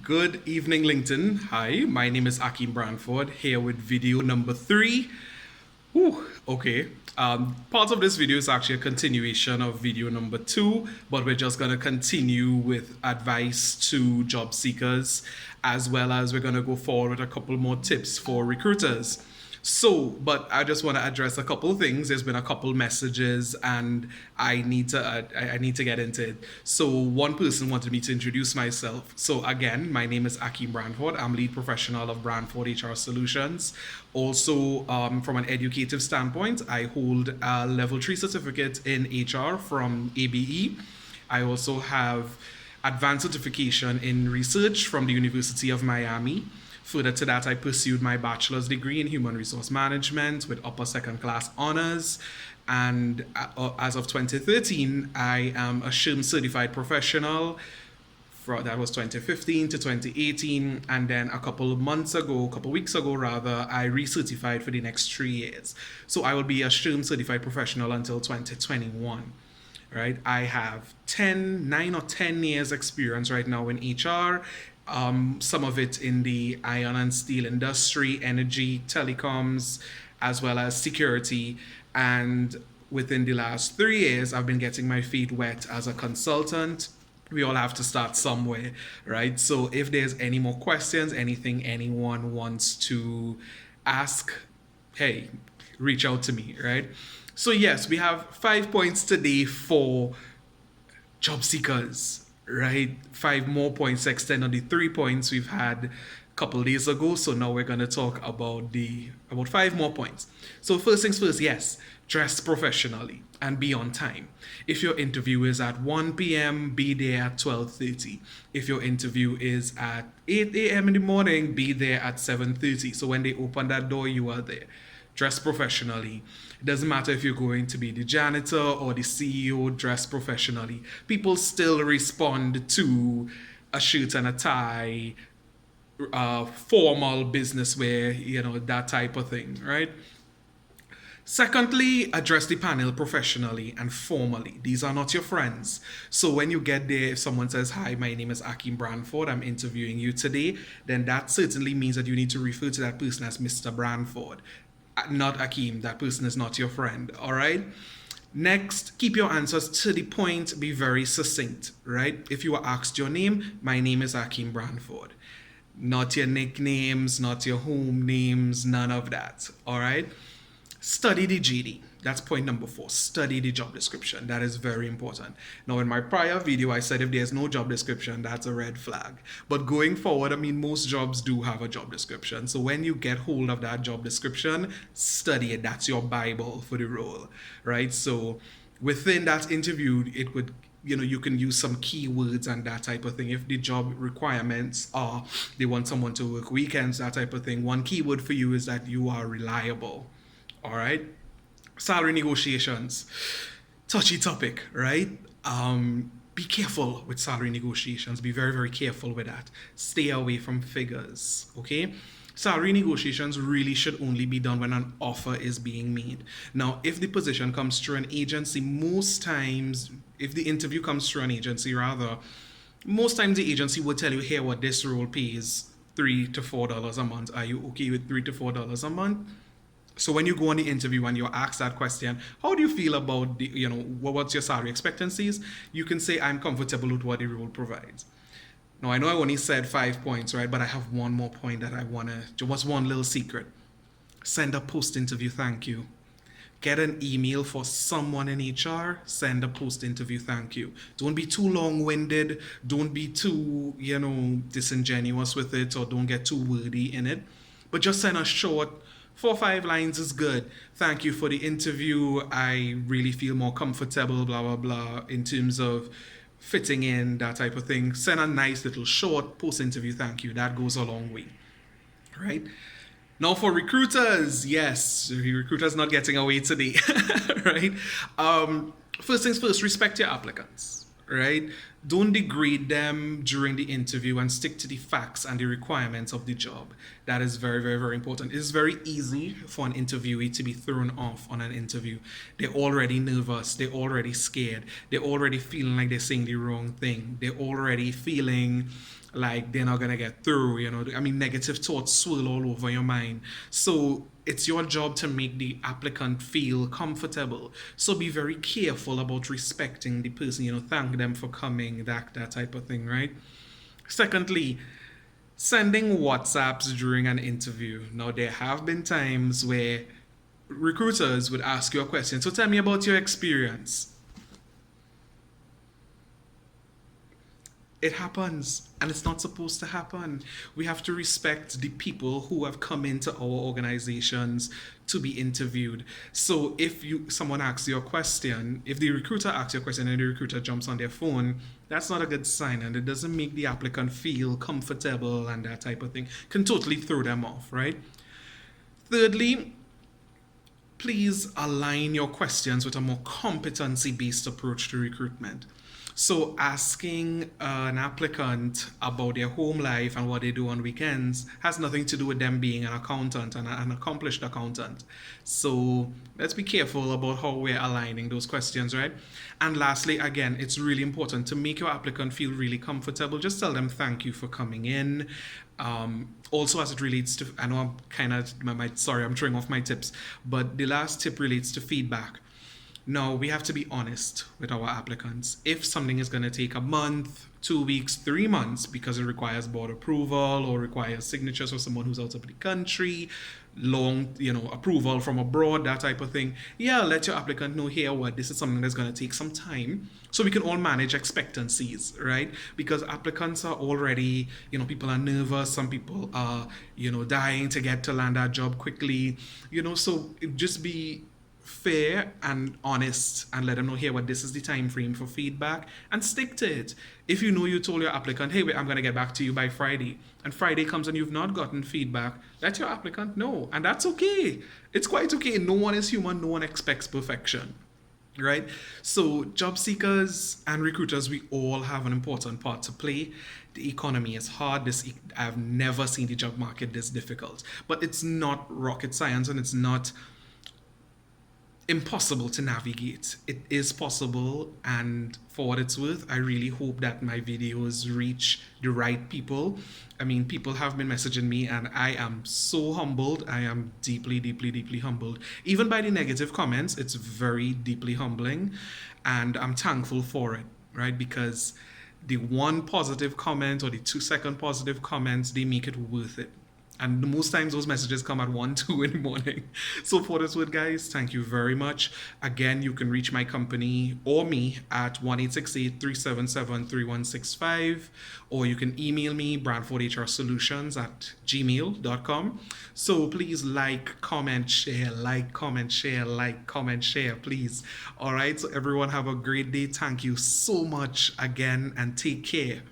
Good evening, LinkedIn. Hi, my name is Akeem Branford here with video number 3. Whew, okay. Part of this video is actually a continuation of video number 2, but we're just going to continue with advice to job seekers, as well as we're going to go forward with a couple more tips for recruiters. But I just want to address a couple things. There's been a couple messages, and I need to get into it. So one person wanted me to introduce myself. So again, my name is Akeem Branford. I'm lead professional of Branford HR Solutions. Also, from an educative standpoint, I hold a level 3 certificate in HR from ABE. I also have advanced certification in research from the University of Miami. Further to that, I pursued my bachelor's degree in human resource management with upper second class honors. And as of 2013, I am a SHRM certified professional. That was 2015 to 2018. And then a couple weeks ago rather, I recertified for the next 3 years. So I will be a SHRM certified professional until 2021. Right? I have 9 or 10 years experience right now in HR. Some of it in the iron and steel industry, energy, telecoms, as well as security. And within the last 3 years, I've been getting my feet wet as a consultant. We all have to start somewhere, right? So if there's any more questions, anything anyone wants to ask, hey, reach out to me, right? So yes, we have 5 points today for job seekers, right? 5 more points extend on the 3 points we've had a couple days ago. So now we're gonna talk about 5 more points. So first things first, yes, dress professionally and be on time. If your interview is at 1 p.m., be there at 12:30. If your interview is at 8 a.m. in the morning, be there at 7:30. So when they open that door, you are there. Dress professionally. It doesn't matter if you're going to be the janitor or the CEO, dress professionally. People still respond to a shirt and a tie, formal business wear, that type of thing, right? Secondly, address the panel professionally and formally. These are not your friends. So when you get there, if someone says, "Hi, my name is Akeem Branford, I'm interviewing you today," then that certainly means that you need to refer to that person as Mr. Branford, not Akeem. That person is not your friend, all right? Next, keep your answers to the point, be very succinct, right? If you are asked your name, my name is Akeem Branford. Not your nicknames, not your home names, none of that, all right? Study the GD. That's point number 4. Study the job description. That is very important. Now, in my prior video, I said if there's no job description, that's a red flag. But going forward, most jobs do have a job description. So when you get hold of that job description, study it. That's your Bible for the role, right? So within that interview, it would you can use some keywords and that type of thing. If the job requirements are they want someone to work weekends, that type of thing, one keyword for you is that you are reliable. All right. Salary negotiations, touchy topic, right? Be careful with salary negotiations. Be very, very careful with that. Stay away from figures, okay? Salary negotiations really should only be done when an offer is being made. Now, if the position comes through an agency, most times, if the interview comes through an agency, rather, most times the agency will tell you, here, what this role pays $3 to $4 a month. Are you okay with $3 to $4 a month? So when you go on the interview and you're asked that question, how do you feel about what's your salary expectancies? You can say, I'm comfortable with what the role provides. Now, I know I only said 5 points, right? But I have one more point that I want to, what's one little secret? Send a post-interview thank you. Get an email for someone in HR, send a post-interview thank you. Don't be too long-winded. Don't be too, disingenuous with it, or don't get too wordy in it. But just send a short 4 or 5 lines is good. Thank you for the interview. I really feel more comfortable, blah, blah, blah, in terms of fitting in, that type of thing. Send a nice little short post-interview thank you. That goes a long way, right? Now for recruiters, yes, recruiters not getting away today, right? First things first, respect your applicants, right? Don't degrade them during the interview and stick to the facts and the requirements of the job. That is very, very, very important. It's very easy for an interviewee to be thrown off on an interview. They're already nervous. They're already scared. They're already feeling like they're saying the wrong thing. They're already feeling like they're not gonna get through, I mean, negative thoughts swirl all over your mind. So it's your job to make the applicant feel comfortable. So be very careful about respecting the person, thank them for coming, that type of thing, right? Secondly, sending WhatsApps during an interview. Now, there have been times where recruiters would ask you a question. So tell me about your experience. It happens, and it's not supposed to happen. We have to respect the people who have come into our organizations to be interviewed. So if someone asks you a question, if the recruiter asks you a question and the recruiter jumps on their phone, that's not a good sign, and it doesn't make the applicant feel comfortable, and that type of thing can totally throw them off, right? Thirdly, please align your questions with a more competency based approach to recruitment. So, asking an applicant about their home life and what they do on weekends has nothing to do with them being an accountant and an accomplished accountant. So, let's be careful about how we're aligning those questions, right? And lastly, again, it's really important to make your applicant feel really comfortable. Just tell them thank you for coming in. Also, as it relates to, I know I'm kind of, sorry, I'm throwing off my tips, but the last tip relates to feedback. Now, we have to be honest with our applicants. If something is going to take a month, 2 weeks, 3 months because it requires board approval or requires signatures for someone who's out of the country, long, approval from abroad, that type of thing, yeah, let your applicant know here what this is something that's going to take some time so we can all manage expectancies, right? Because applicants are already, people are nervous, some people are, dying to get to land that job quickly, so just be fair and honest and let them know here what this is the time frame for feedback and stick to it. If you told your applicant, hey, wait, I'm going to get back to you by Friday, and Friday comes and you've not gotten feedback, let your applicant know, and that's okay. It's quite okay. No one is human, no one expects perfection, right? So job seekers and recruiters, we all have an important part to play. The economy is hard. I've never seen the job market this difficult, but it's not rocket science, and it's not impossible to navigate. It is possible, and for what it's worth, I really hope that my videos reach the right people. I mean, people have been messaging me, and I am so humbled. I am deeply, deeply, deeply humbled. Even by the negative comments, it's very deeply humbling, and I'm thankful for it, right? Because the one positive comment or the 2 second positive comments, they make it worth it. And most times those messages come at 1, 2 in the morning. So for this word, guys, thank you very much. Again, you can reach my company or me at 1-868-377-3165, or you can email me, brandfordhrsolutions@gmail.com. So please like, comment, share, like, comment, share, like, comment, share, please. All right, so everyone have a great day. Thank you so much again, and take care.